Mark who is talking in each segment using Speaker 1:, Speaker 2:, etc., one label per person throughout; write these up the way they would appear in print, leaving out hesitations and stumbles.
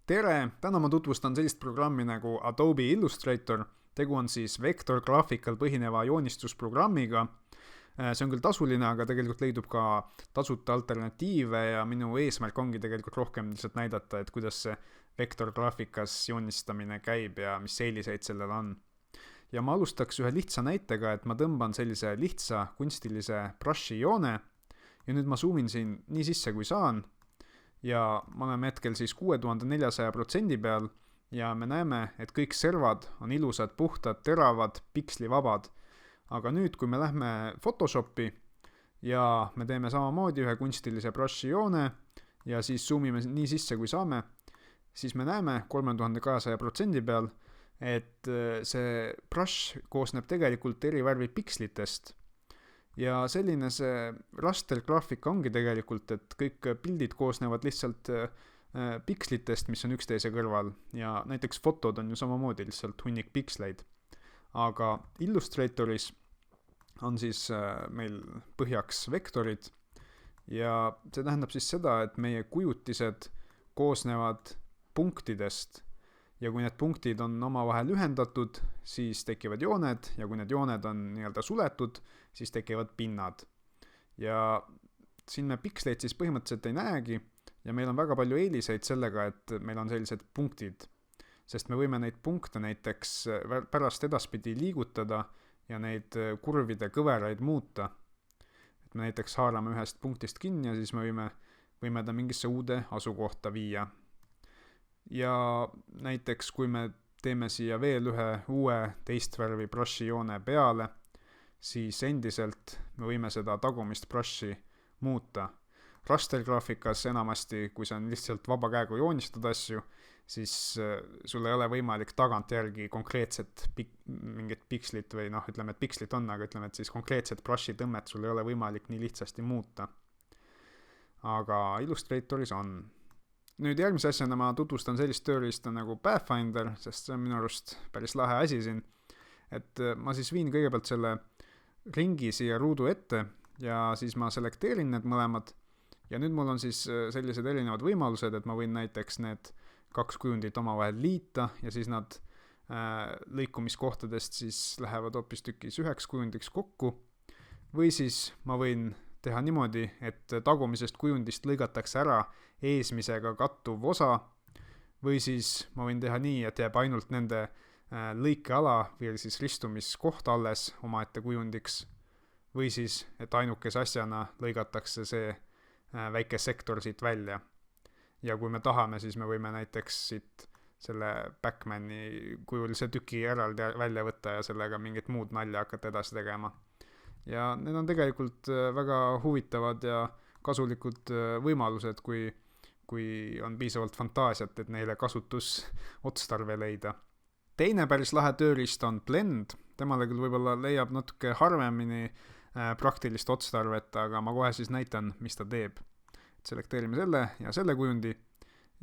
Speaker 1: tere! Täna ma tutvustan sellist programmi nagu Adobe Illustrator. Tegu on siis vektorgraafikal põhineva joonistusprogrammiga. See on küll tasuline, aga tegelikult leidub ka tasuta alternatiive ja minu eesmärk ongi tegelikult rohkem lihtsalt näidata, et kuidas see vektorgraafikas joonistamine käib ja mis eeliseid sellel on. Ja ma alustaks ühe lihtsa näitega, et ma tõmban sellise lihtsa kunstilise brushi joone ja nüüd ma zoomin siin nii sisse kui saan ja me oleme hetkel siis 6400% peal ja me näeme, et kõik servad on ilusad, puhtad, teravad, pikslivabad. Aga nüüd, kui me lähme Photoshopi ja me teeme samamoodi ühe kunstilise brushi joone ja siis zoomime nii sisse kui saame, siis me näeme 3200% peal, et see brush koosneb tegelikult eri värvi pikslitest. Ja selline see rastergraafika ongi tegelikult, et kõik pildid koosnevad lihtsalt pikslitest, mis on üksteise kõrval ja näiteks fotod on ju samamoodi lihtsalt hunnik piksleid. Aga Illustratoris on siis meil põhjaks vektorid ja see tähendab siis seda, et meie kujutised koosnevad punktidest ja kui need punktid on omavahel ühendatud, siis tekivad jooned ja kui need jooned on nii-öelda suletud, siis tekivad pinnad. Ja siin me piksleid siis põhimõtteliselt ei näegi ja meil on väga palju eeliseid sellega, et meil on sellised punktid, sest me võime neid punkte näiteks pärast edaspidi liigutada ja neid kurvide kõveraid muuta. Et me näiteks haarame ühest punktist kinni ja siis me võime ta mingisse uude asukohta viia. Ja näiteks kui me teeme siia veel ühe uue teist värvi brushi joone peale, siis endiselt me võime seda tagumist brushi muuta. Rastergraafikas enamasti, kui see on lihtsalt vaba käega joonistada asju, siis sul ei ole võimalik tagantjärgi konkreetset mingit pikslit või ütleme, et pikslit on, aga ütleme, et siis konkreetset brushi tõmmet sul ei ole võimalik nii lihtsasti muuta. Aga Illustratoris on. Nüüd järgmise asjana ma tutvustan sellist tööriista nagu Pathfinder, sest see on minu arust päris lahe asi siin. Et ma siis viin kõigepealt selle ringi siia ruudu ette ja siis ma selekteerin need mõlemad. Ja nüüd mul on siis sellised erinevad võimalused, et ma võin näiteks need kaks kujundit omavahel liita ja siis nad lõikumiskohtadest siis lähevad hoopis tükis üheks kujundiks kokku. Või siis ma võin teha niimoodi, et tagumisest kujundist lõigatakse ära eesmisega kattuv osa või siis ma võin teha nii, et jääb ainult nende lõikeala või siis ristumiskoht alles omaette kujundiks või siis, et ainukese asjana lõigatakse see väike sektor siit välja. Ja kui me tahame, siis me võime näiteks siit selle Backmani kujulise tüki eraldi välja võtta ja sellega mingit muud nalja hakata edasi tegema. Ja need on tegelikult väga huvitavad ja kasulikud võimalused, kui on piisavalt fantaasiat, et neile kasutusotstarve leida. Teine päris lahe tööriist on Blend. Temale küll võib-olla leiab natuke harvemini praktilist otstarvet, aga ma kohe siis näitan, mis ta teeb. Selekteerime selle ja selle kujundi.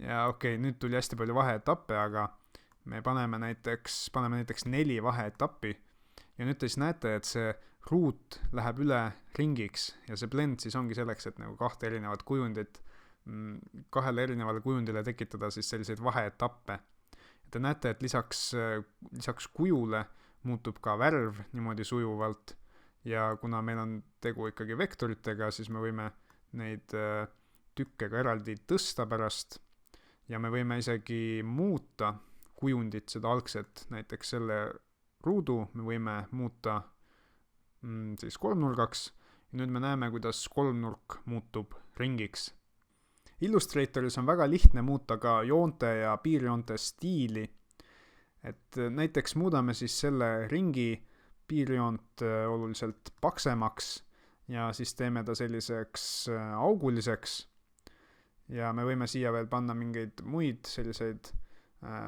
Speaker 1: Ja okei, nüüd tuli hästi palju vaheetappe, aga me paneme näiteks 4 vaheetappi. Ja nüüd te siis näete, et see ruut läheb üle ringiks ja see blend siis ongi selleks, et nagu kahte erinevat kujundit, kahele erinevale kujundile tekitada siis selliseid vaheetappe. Te näete, et lisaks kujule muutub ka värv niimoodi sujuvalt ja kuna meil on tegu ikkagi vektoritega, siis me võime neid tükke ka eraldi tõsta pärast ja me võime isegi muuta kujundit, seda algset, näiteks selle ruudu me võime muuta siis kolmnurgaks ja nüüd me näeme, kuidas kolmnurk muutub ringiks. Illustratoris on väga lihtne muuta ka joonte ja piirjoonte stiili, et näiteks muudame siis selle ringi piirjoont oluliselt paksemaks ja siis teeme ta selliseks auguliseks ja me võime siia veel panna mingeid muid selliseid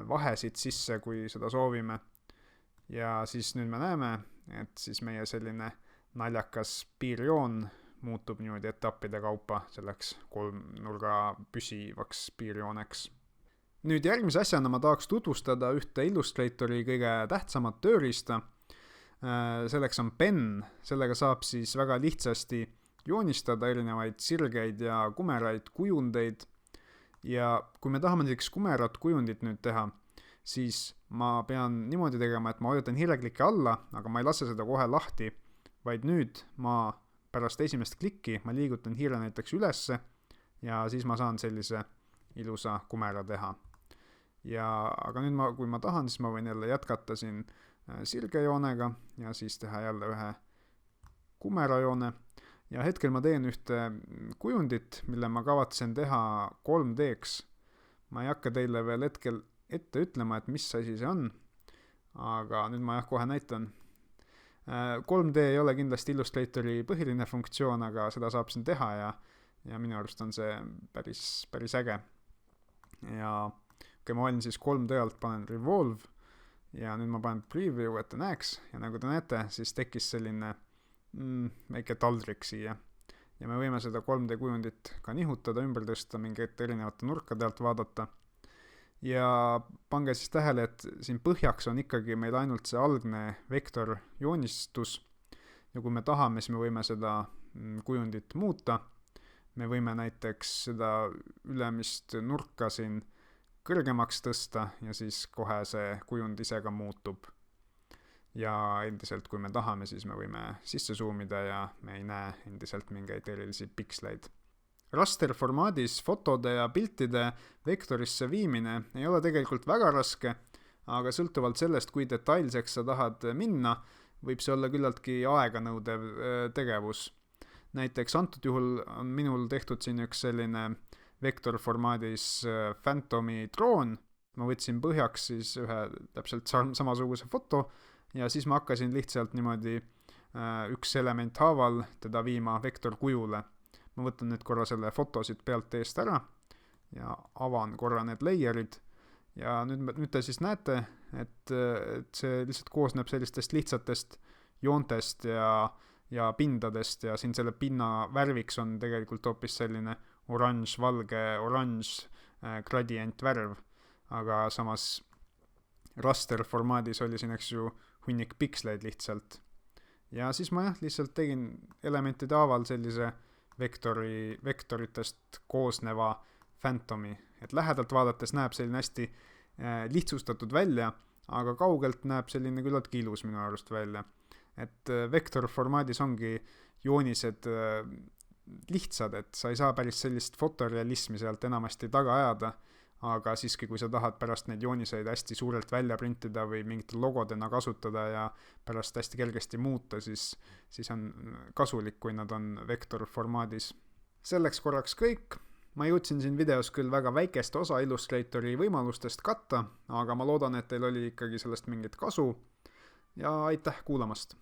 Speaker 1: vahesid sisse, kui seda soovime. Ja siis nüüd me näeme, et siis meie selline naljakas piirjoon muutub niimoodi etappide kaupa selleks kolmnurga püsivaks piirjooneks. Nüüd järgmise asjana ma tahaks tutvustada ühte Illustratori kõige tähtsamat tööriista. Selleks on pen, sellega saab siis väga lihtsasti joonistada erinevaid sirgeid ja kumeraid kujundeid ja kui me tahame näiteks kumerat kujundit nüüd teha, siis ma pean niimoodi tegema, et ma vajutan hiirekliki alla, aga ma ei lase seda kohe lahti, vaid nüüd ma pärast esimest klikki ma liigutan hiire näiteks ülesse ja siis ma saan sellise ilusa kumera teha. Aga nüüd kui ma tahan, siis ma võin jälle jätkata siin sirgejoonega ja siis teha jälle ühe kumerajoone. Ja hetkel ma teen ühte kujundit, mille ma kavatsen teha 3D-ks. Ma ei hakka teile veel hetkel ette ütlema, et mis asi see on, aga nüüd ma kohe näitan. 3D ei ole kindlasti Illustratori põhiline funktsioon, aga seda saab siin teha ja minu arust on see päris äge. Ja ma valin siis 3D alt, panen Revolve ja nüüd ma panen Preview, et ta näeks ja nagu te näete, siis tekkis selline väike taldrik siia ja me võime seda 3D kujundit ka nihutada, ümber tõsta, mingite erinevate nurkade alt vaadata ja pange siis tähele, et siin põhjaks on ikkagi meil ainult see algne vektorjoonistus ja kui me tahame, siis me võime seda kujundit muuta. Me võime näiteks seda ülemist nurka siin kõrgemaks tõsta ja siis kohe see kujund ise ka muutub. Ja endiselt, kui me tahame, siis me võime sisse zoomida ja me ei näe endiselt mingeid erilisi piksleid. Raster formaadis fotode ja piltide vektorisse viimine ei ole tegelikult väga raske, aga sõltuvalt sellest, kui detailseks sa tahad minna, võib see olla küllaltki aeganõudev tegevus. Näiteks antud juhul on minul tehtud siin üks selline vektorformaadis Phantomi droon. Ma võtsin põhjaks siis ühe täpselt samasuguse foto ja siis ma hakkasin lihtsalt niimoodi üks element haaval teda viima vektorkujule. Ma võtan nüüd korra selle foto siit pealt eest ära ja avan korra need layerid ja nüüd te siis näete, et see lihtsalt koosneb sellistest lihtsatest joontest ja pindadest ja siin selle pinna värviks on tegelikult hoopis selline oranž, valge, oranž gradient värv, aga samas raster formaadis oli siin eks ju hunnik piksleid lihtsalt. Ja siis ma lihtsalt tegin elementide haaval sellise vektoritest koosneva Phantomi, et lähedalt vaadates näeb selline hästi lihtsustatud välja, aga kaugelt näeb selline küllaltki ilus minu arust välja. Et vektorformaadis ongi joonised lihtsad, et sa ei saa päris sellist fotorealismi sealt enamasti taga ajada, aga siiski kui sa tahad pärast neid jooniseid hästi suurelt välja printida või mingite logodena kasutada ja pärast hästi kergesti muuta, siis on kasulik, kui nad on vektorformaadis. Selleks korraks kõik. Ma jõudsin siin videos küll väga väikest osa Illustratori võimalustest katta, aga ma loodan, et teil oli ikkagi sellest mingit kasu ja aitäh kuulamast!